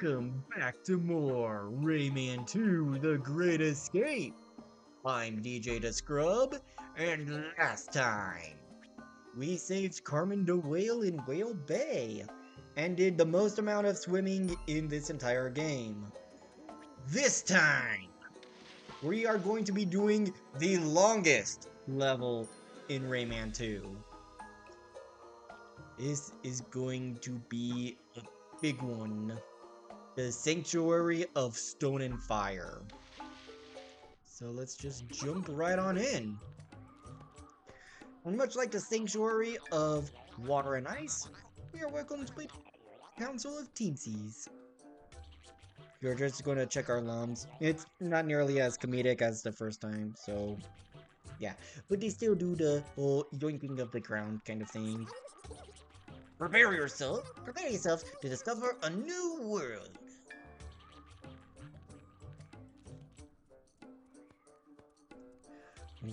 Welcome back to more Rayman 2 The Great Escape. I'm DJ the Scrub, and last time we saved Carmen the Whale in Whale Bay and did the most amount of swimming in this entire game. This time, we are going to be doing the longest level in Rayman 2. This is going to be a big one. The Sanctuary of Stone and Fire. So let's just jump right on in. And much like the Sanctuary of Water and Ice, we are welcome to play Council of Teensies. We're just going to check our lums. It's not nearly as comedic as the first time, so yeah. But they still do the whole yoinking of the ground kind of thing. Prepare yourself to discover a new world.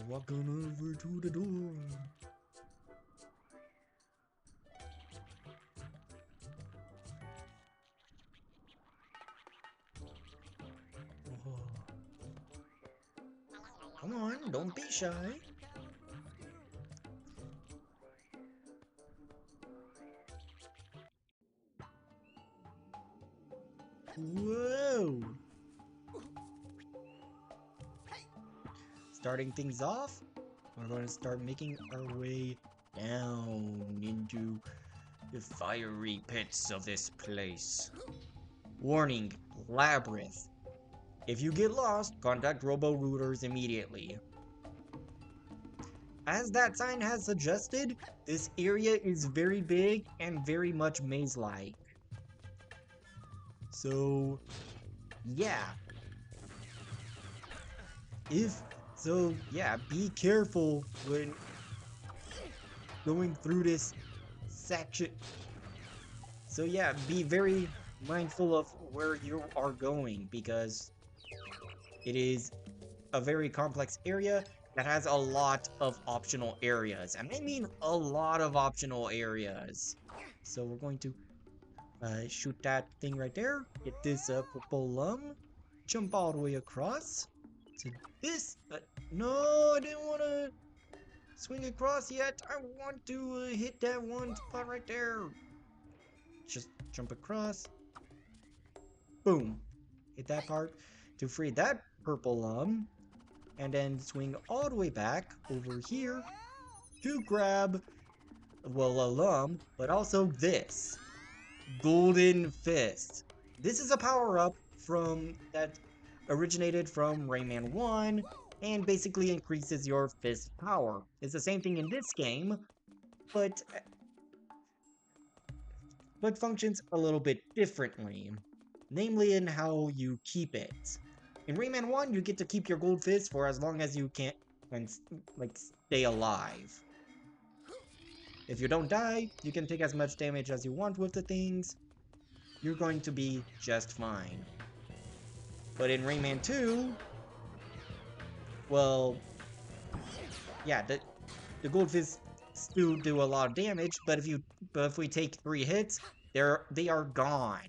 Walking over to the door. Oh. Come on, don't be shy. Whoa! Starting things off, we're going to start making our way down into the fiery pits of this place. Warning, Labyrinth. If you get lost, contact Robo-Rooters immediately. As that sign has suggested, this area is very big and very much maze-like. So, yeah. Be careful when going through this section. So yeah, be very mindful of where you are going because it is a very complex area that has a lot of optional areas. And I mean a lot of optional areas. So we're going to shoot that thing right there. Get this purple lum. Jump all the way across to this. No, I didn't want to swing across yet. I want to hit that one spot right there. Just jump across. Boom. Hit that part to free that purple lum. And then swing all the way back over here to grab, well, a lum, but also this. Golden Fist. This is a power-up from that originated from Rayman 1 and basically increases your fist power. It's the same thing in this game, but functions a little bit differently, namely in how you keep it. In Rayman 1, you get to keep your gold fist for as long as you can and like stay alive. If you don't die, you can take as much damage as you want with the things. You're going to be just fine. But in Rayman 2, well, yeah, the gold fists still do a lot of damage, but if we take 3 hits, they are gone.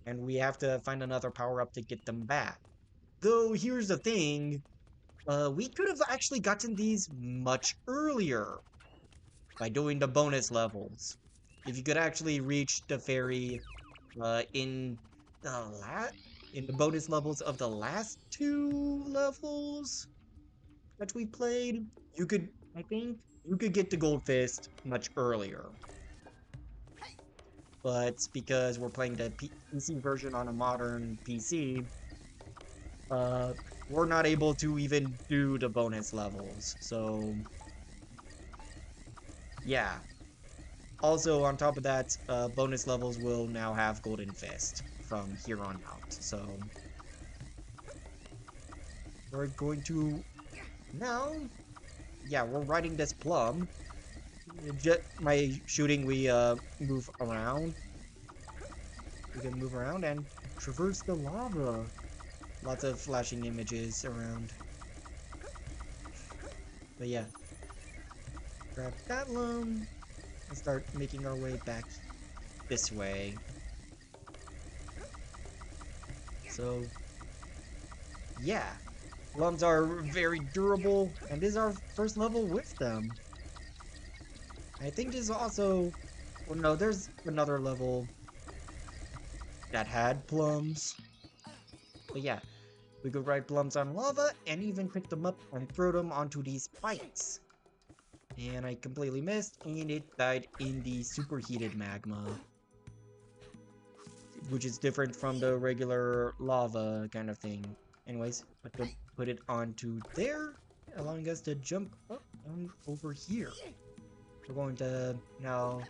And we have to find another power-up to get them back. Though, here's the thing, we could have actually gotten these much earlier by doing the bonus levels. If you could actually reach the fairy in the bonus levels of the last 2 levels that we played, I think, you could get the Gold Fist much earlier. But because we're playing the PC version on a modern PC, we're not able to even do the bonus levels, so yeah. Also, on top of that, bonus levels will now have Golden Fist from here on out, so we're going to now, yeah, we're riding this plum. My shooting, we move around. We can move around and traverse the lava. Lots of flashing images around. But yeah. Grab that lum and start making our way back this way. So, yeah. Plums are very durable, and this is our first level with them. I think this is also... Well, no, there's another level that had plums. But yeah, we could ride plums on lava and even pick them up and throw them onto these spikes. And I completely missed, and it died in the superheated magma, which is different from the regular lava kind of thing. Anyways, I could put it onto there, allowing us to jump up and over here. We're going to now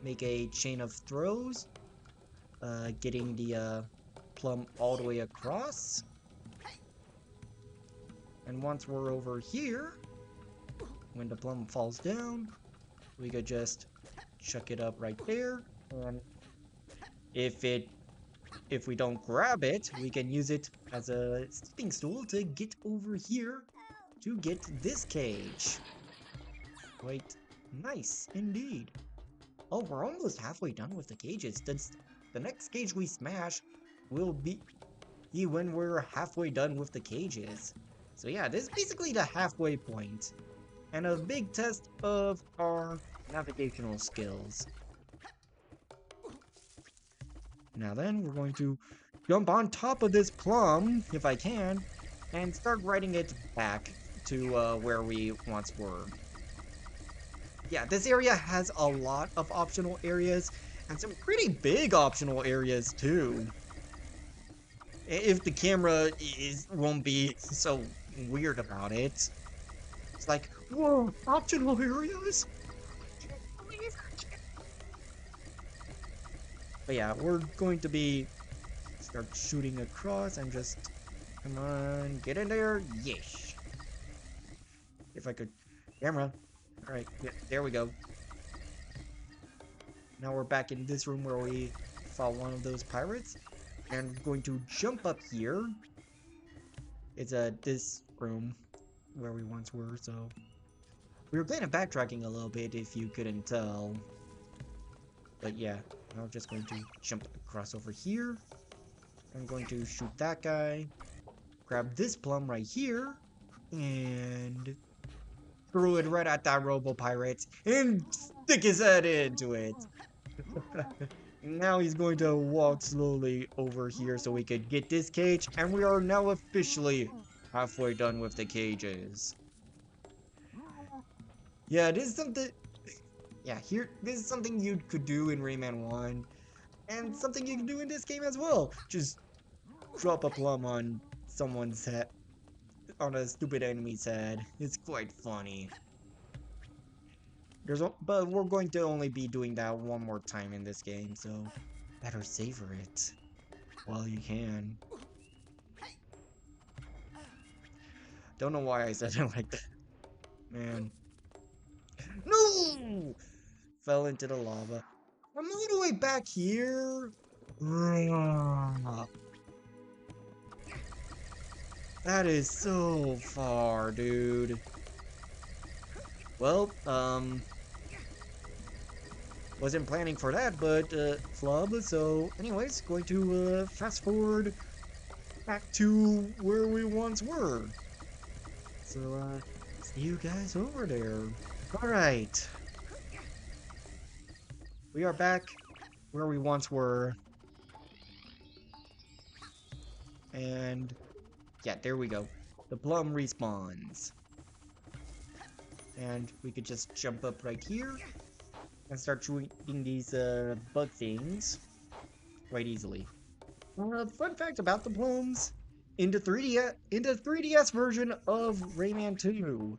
make a chain of throws, getting the plum all the way across. And once we're over here, when the plum falls down, we could just chuck it up right there. And if we don't grab it, we can use it as a stepping stool to get over here to get this cage. Quite nice indeed. Oh, we're almost halfway done with the cages. The next cage we smash will be when we're halfway done with the cages. So yeah, this is basically the halfway point, and a big test of our navigational skills. Now then, we're going to jump on top of this plum, if I can, and start riding it back to where we once were. Yeah, this area has a lot of optional areas, and some pretty big optional areas too. If the camera won't be so weird about it. It's like, whoa, optional areas? But yeah, we're going to be start shooting across and just, come on, get in there. Yes. If I could, camera. All right, yeah, there we go. Now we're back in this room where we fought one of those pirates, and we're going to jump up here. It's this room where we once were, so we were kind of backtracking a little bit if you couldn't tell. But yeah, I'm just going to jump across over here. I'm going to shoot that guy, grab this plum right here, and throw it right at that robo pirate and stick his head into it. Now he's going to walk slowly over here so we could get this cage, and we are now officially halfway done with the cages. Yeah, this is something... Yeah, this is something you could do in Rayman 1, and something you can do in this game as well. Just drop a plum on someone's head, on a stupid enemy's head. It's quite funny. But we're going to only be doing that one more time in this game, so better savor it while you can. Don't know why I said it like that. Man. No! Fell into the lava. I'm all the way back here. That is so far, dude. Well, wasn't planning for that, but, flub, so anyways, going to, fast forward back to where we once were. So, see you guys over there. Alright. We are back where we once were. And, yeah, there we go. The plum respawns. And we could just jump up right here and start shooting these bug things quite easily. Fun fact about the plums: in the 3DS version of Rayman 2,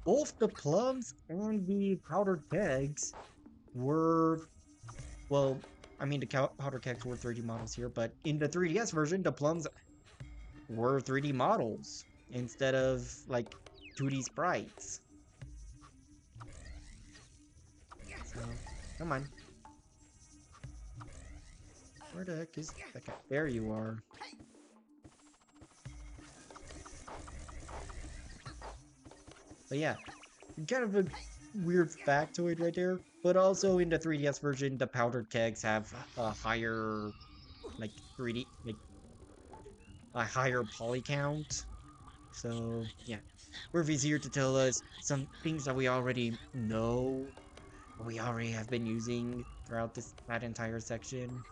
both the plums and the powdered kegs were, well, I mean the powdered kegs were 3D models here, but in the 3DS version, the plums were 3D models instead of like 2D sprites. So, come on. Where the heck is that guy? There you are. But yeah, kind of a weird factoid right there. But also in the 3DS version, the powdered kegs have a higher, like, 3D, like, a higher poly count. So, yeah. Murphy's here to tell us some things that we already know, we already have been using throughout that entire section.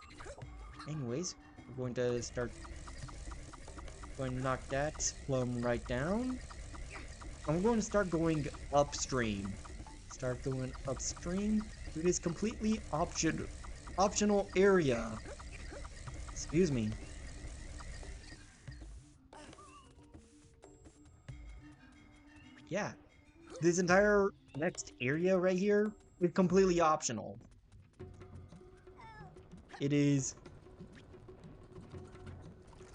Anyways, we're going to knock that plum right down. I'm going to start going upstream. Start going upstream to this completely optional area. Excuse me. Yeah, this entire next area right here is completely optional. It is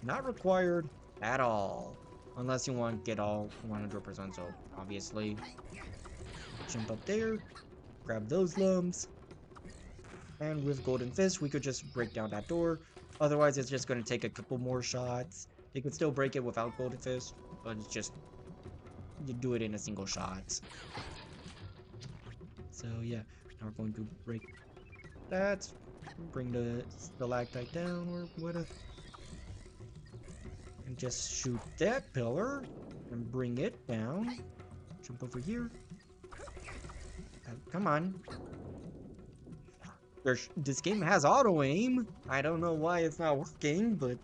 not required at all. Unless you want to get all 100%, so obviously jump up there, grab those lumps, and with Golden Fist, we could just break down that door. Otherwise, it's just going to take a couple more shots. You could still break it without Golden Fist, but it's just, you do it in a single shot. So yeah, now we're going to break that, bring the stalactite down, or what, and just shoot that pillar, and bring it down. Jump over here. Come on. This game has auto aim. I don't know why it's not working, but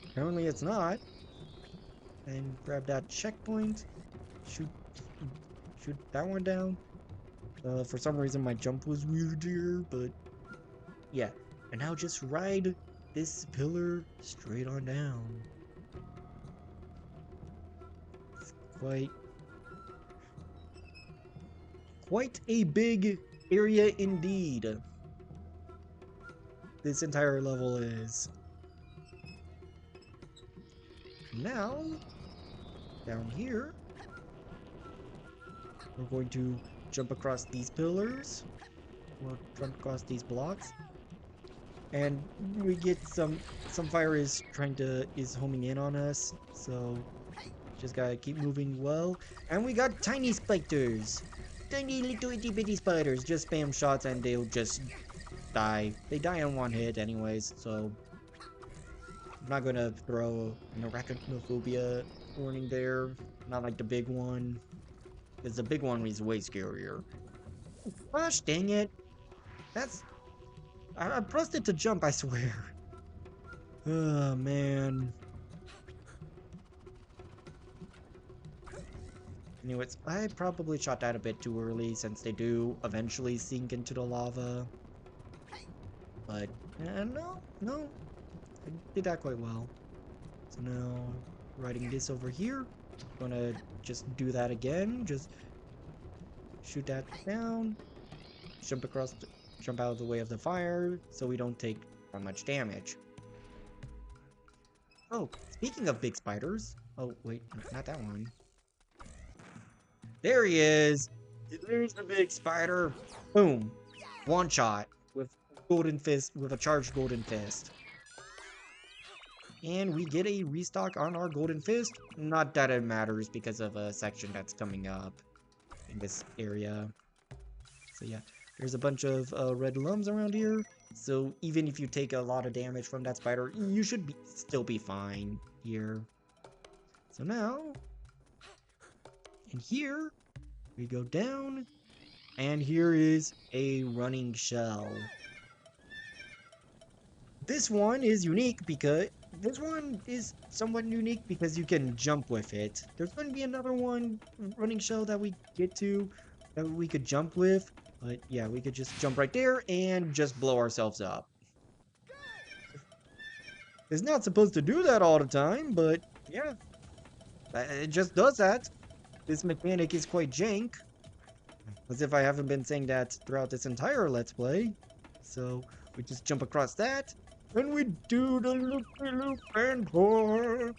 apparently it's not. And grab that checkpoint. Shoot, shoot that one down. For some reason my jump was weird here, but yeah. And now just ride this pillar straight on down. It's quite a big area indeed. This entire level is. Now, down here, we're going to jump across these pillars. We'll jump across these blocks. And we get some fire is homing in on us. So just gotta keep moving well. And we got tiny spiders. Tiny little itty bitty spiders. Just spam shots and they'll just die. They die in one hit anyways, so I'm not gonna throw an arachnophobia warning there. Not like the big one. Because the big one is way scarier. Gosh dang it. I pressed it to jump, I swear. Oh man. Anyways, I probably shot that a bit too early since they do eventually sink into the lava. But, no, I did that quite well. So now, riding this over here, gonna just do that again. Just shoot that down, jump out of the way of the fire, so we don't take that much damage. Oh, speaking of big spiders. Oh, wait, not that one. There he is! There's the big spider! Boom! One shot with a charged golden fist. And we get a restock on our golden fist. Not that it matters because of a section that's coming up in this area. So yeah, there's a bunch of red lums around here. So even if you take a lot of damage from that spider, you should still be fine here. So now, in here, we go down, and here is a running shell. This one is unique because you can jump with it. There's going to be another one running shell that we get to that we could jump with, but yeah, we could just jump right there and just blow ourselves up. It's not supposed to do that all the time, but yeah, it just does that. This mechanic is quite jank. As if I haven't been saying that throughout this entire Let's Play. So, we just jump across that, and we do the loop-de-loop and pour.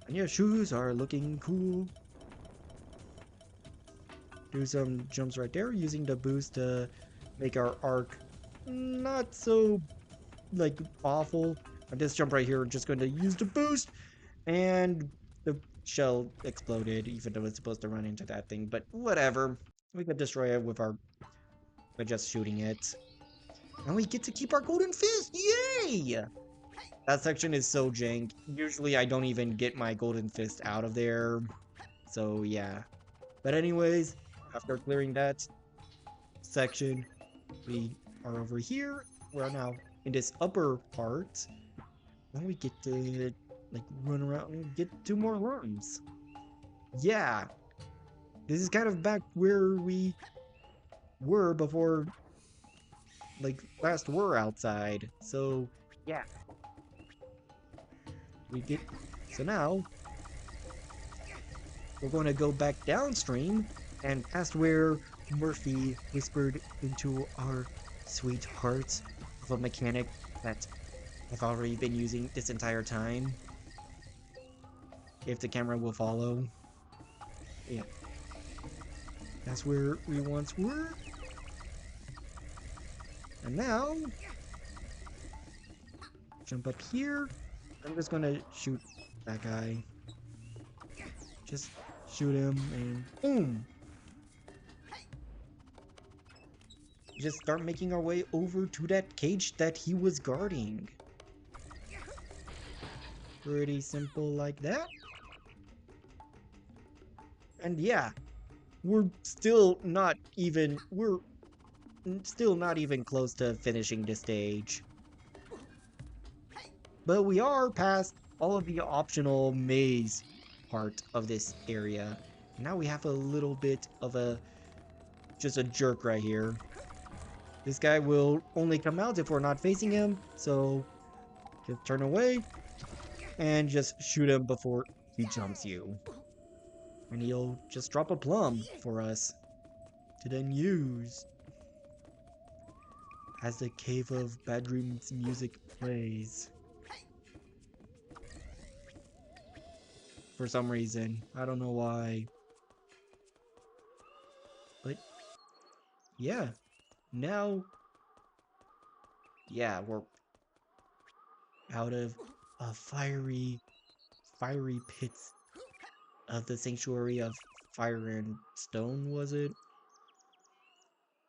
And your shoes are looking cool. Do some jumps right there, using the boost to make our arc not so, like, awful. And this jump right here, we're just going to use the boost, and the shell exploded, even though it's supposed to run into that thing, but whatever. We could destroy it by just shooting it. And we get to keep our golden fist! Yay! That section is so jank. Usually I don't even get my golden fist out of there. So yeah. But anyways, after clearing that section, we are over here. We're now in this upper part. Then we get to like run around and get 2 more rooms. Yeah. This is kind of back where we were before like last were outside. So yeah. We get so now we're going to go back downstream and past where Murphy whispered into our sweet hearts of a mechanic that I've already been using this entire time. If the camera will follow. Yeah, that's where we once were. And now, jump up here. I'm just gonna shoot that guy. Just shoot him and boom! Just start making our way over to that cage that he was guarding. Pretty simple like that. And yeah, we're still not even close to finishing this stage. But we are past all of the optional maze part of this area. Now we have a little bit of just a jerk right here. This guy will only come out if we're not facing him, so just turn away and just shoot him before he jumps you. And he'll just drop a plum for us to then use as the Cave of Bad Dreams music plays. For some reason. I don't know why. But yeah. Now, yeah, we're out of a fiery pits of the Sanctuary of Fire and Stone, was it?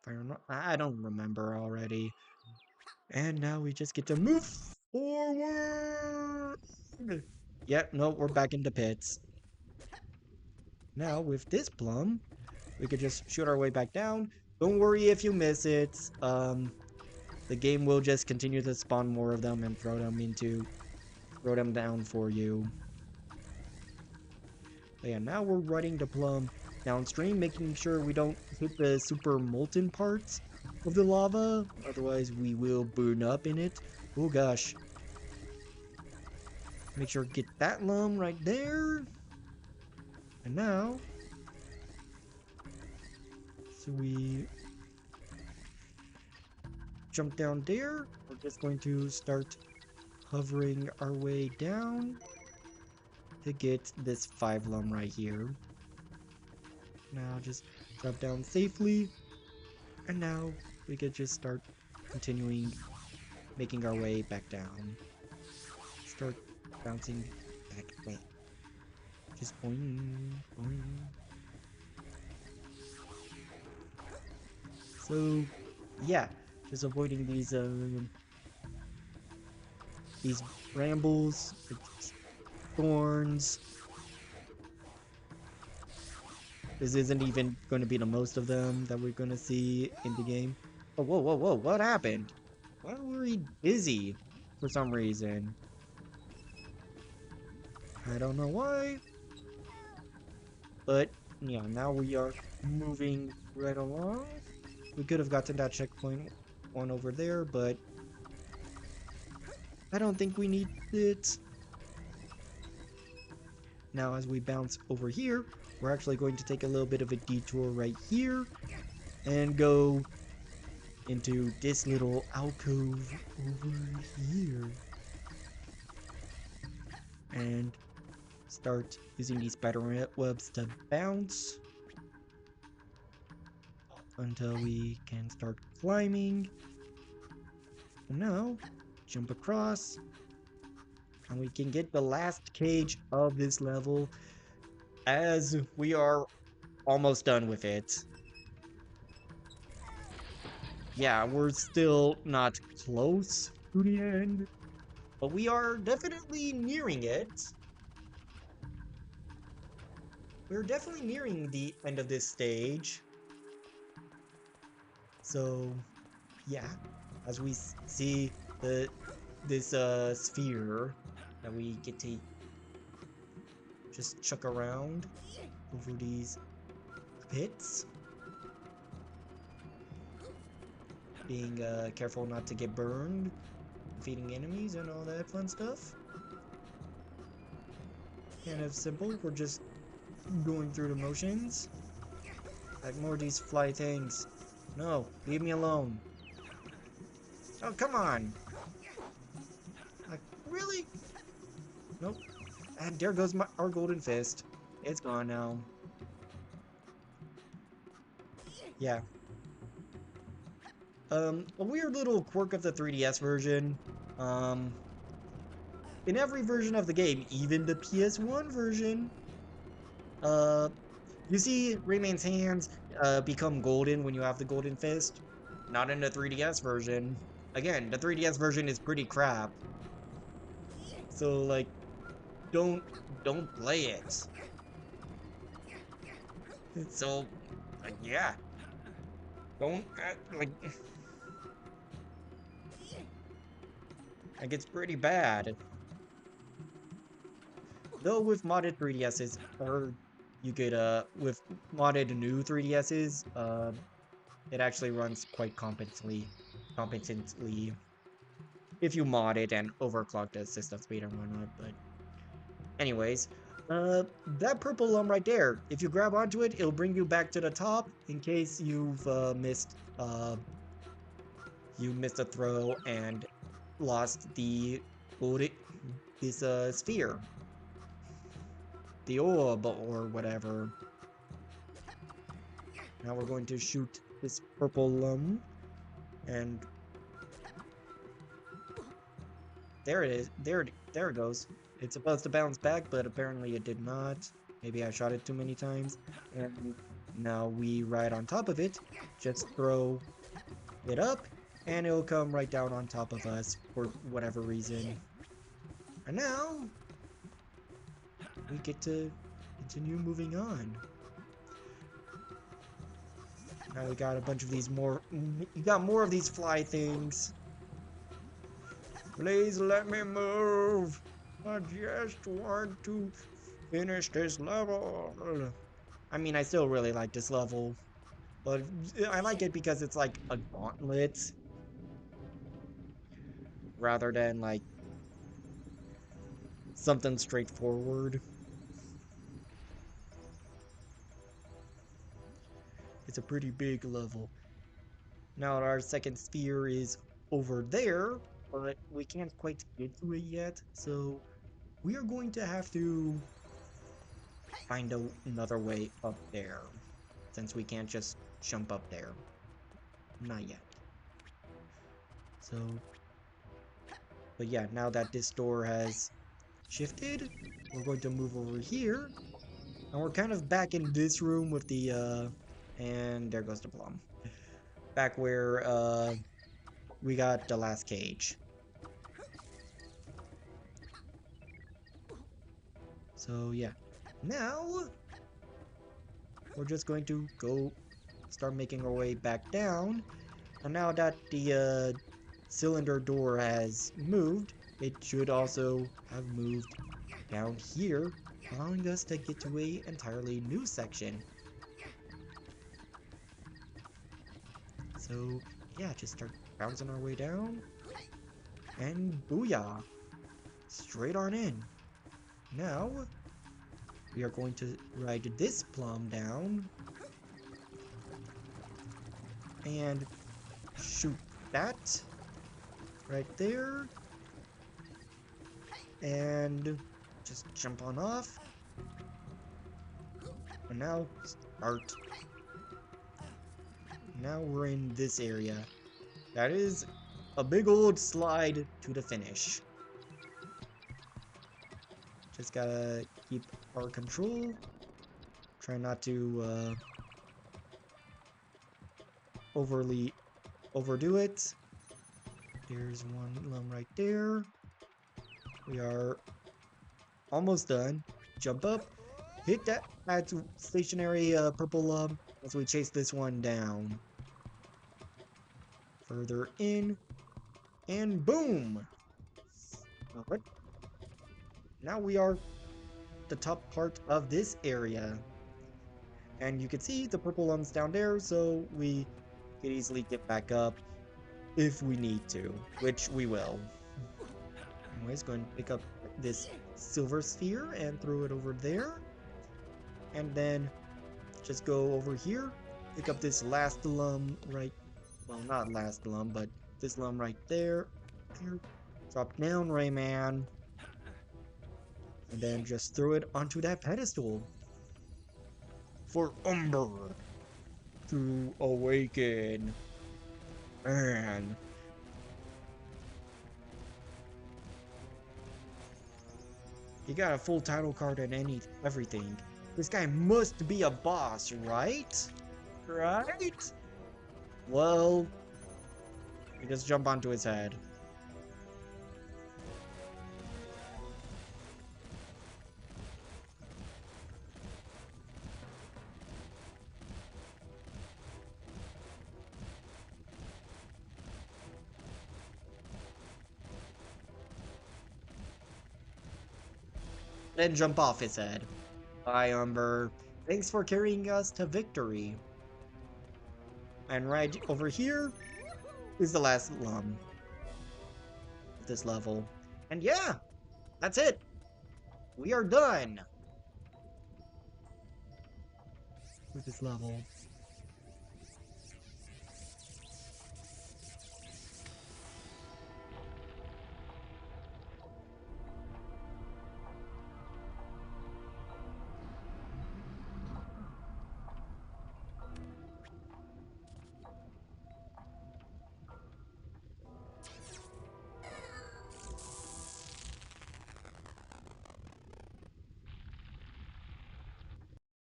Fire and... I don't remember already. And now we just get to move forward! Yep, no, we're back in the pits. Now, with this plum, we could just shoot our way back down. Don't worry if you miss it. The game will just continue to spawn more of them and throw them down for you. But yeah, now we're running the plum downstream, making sure we don't hit the super molten parts of the lava. Otherwise, we will burn up in it. Oh gosh. Make sure to get that lum right there. And now, so we jump down there. We're just going to start hovering our way down to get this 5 lum right here. Now just drop down safely. And now we could just start continuing making our way back down. Start bouncing back. Just boing, boing. So, yeah, just avoiding these brambles, thorns. This isn't even going to be the most of them that we're going to see in the game. Oh, whoa, what happened? Why were we busy for some reason? I don't know why. But, yeah, now we are moving right along. We could have gotten that checkpoint one over there, but I don't think we need it. Now, as we bounce over here, we're actually going to take a little bit of a detour right here and go into this little alcove over here and start using these spider webs to bounce until we can start climbing. And now, jump across, and we can get the last cage of this level as we are almost done with it. Yeah, we're still not close to the end, But we are definitely nearing it. We're definitely nearing the end of this stage. So, yeah, as we see this sphere that we get to just chuck around over these pits, being careful not to get burned, defeating enemies and all that fun stuff. Kind of simple. We're just going through the motions. Like more of these fly things. No, leave me alone. Oh, come on. Like, really? Nope. And there goes our golden fist. It's gone now. Yeah. A weird little quirk of the 3DS version. Um, in every version of the game, even the PS1 version, uh, you see Rayman's hands become golden when you have the golden fist. Not in the 3DS version. Again, the 3DS version is pretty crap. So like, don't don't play it. So, yeah, don't like it's pretty bad. Though with modded 3DSs, or you could with modded new 3DSs, it actually runs quite competently if you mod it and overclock the system speed and whatnot. But anyways, that purple lump right there, if you grab onto it, it'll bring you back to the top in case you missed a throw and lost the this sphere, the orb or whatever. Now we're going to shoot this purple lump, and there it is. There it goes. It's supposed to bounce back, but apparently it did not. Maybe I shot it too many times. And now we ride on top of it. Just throw it up, and it'll come right down on top of us for whatever reason. And now we get to continue moving on. Now we got a bunch of these you got more of these fly things. Please let me move. I just want to finish this level. I mean, I still really like this level, but I like it because it's like a gauntlet rather than like something straightforward. It's a pretty big level. Now our second sphere is over there, but we can't quite get to it yet, so we are going to have to find another way up there, since we can't just jump up there. Not yet. So, but yeah, now that this door has shifted, we're going to move over here, and we're kind of back in this room with the, and there goes the plum. Back where, we got the last cage. So yeah, now we're just going to go start making our way back down. And now that the cylinder door has moved, it should also have moved down here, allowing us to get to a entirely new section. So yeah, just start bouncing our way down, and booyah, straight on in. Now we are going to ride this plum down and shoot that right there, and just jump on off. And now start. Now we're in this area. That is a big old slide to the finish. Just gotta keep our control. Try not to overly overdo it. There's one lum right there. We are almost done. Jump up, hit that stationary purple as we chase this one down. Further in, and boom! Alright. Now we are the top part of this area. And you can see the purple lumps down there, so we can easily get back up if we need to, which we will. Anyways, go and pick up this silver sphere and throw it over there. And then just go over here, pick up this last lum right, well, not last lum, but this lum right there. Here. Drop down, Rayman. And then just throw it onto that pedestal. For Umber to awaken. Man. He got a full title card and everything. This guy must be a boss, right? Right? Well, we just jump onto his head. Then jump off his head. Bye, Umber. Thanks for carrying us to victory. And right over here is the last lum of this level. And yeah, that's it. We are done with this level.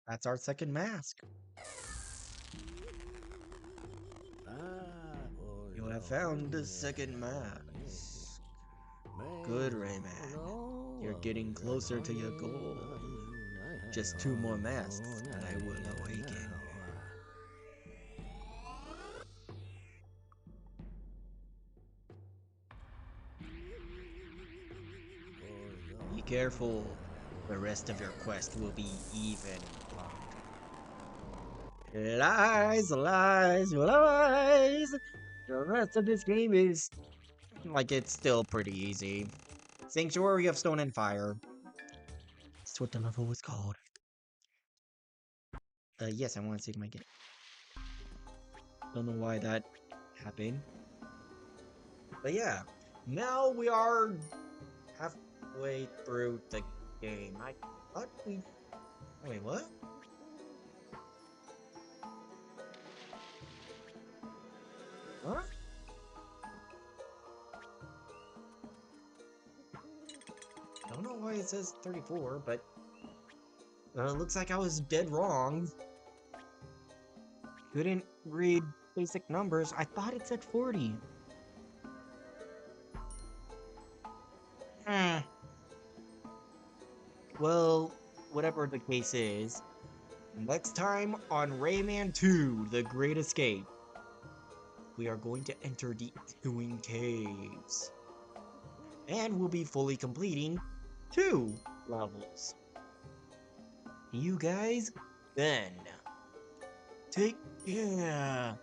That's our second mask. You have found the second mask. Good, Rayman. You're getting closer to your goal. Just 2 more masks and I will awaken. Be careful. The rest of your quest will be even longer. Lies, lies, lies! The rest of this game is... like, it's still pretty easy. Sanctuary of Stone and Fire. That's what the level was called. Yes, I want to save my game. Don't know why that happened. But yeah, now we are halfway through the game. I thought we... wait, what? Huh? I don't know why it says 34, but... looks like I was dead wrong. Couldn't read basic numbers. I thought it said 40. Hmm. Well, whatever the case is, next time on Rayman 2, The Great Escape, we are going to enter the Echoing Caves. And we'll be fully completing 2 levels. You guys, then, take care.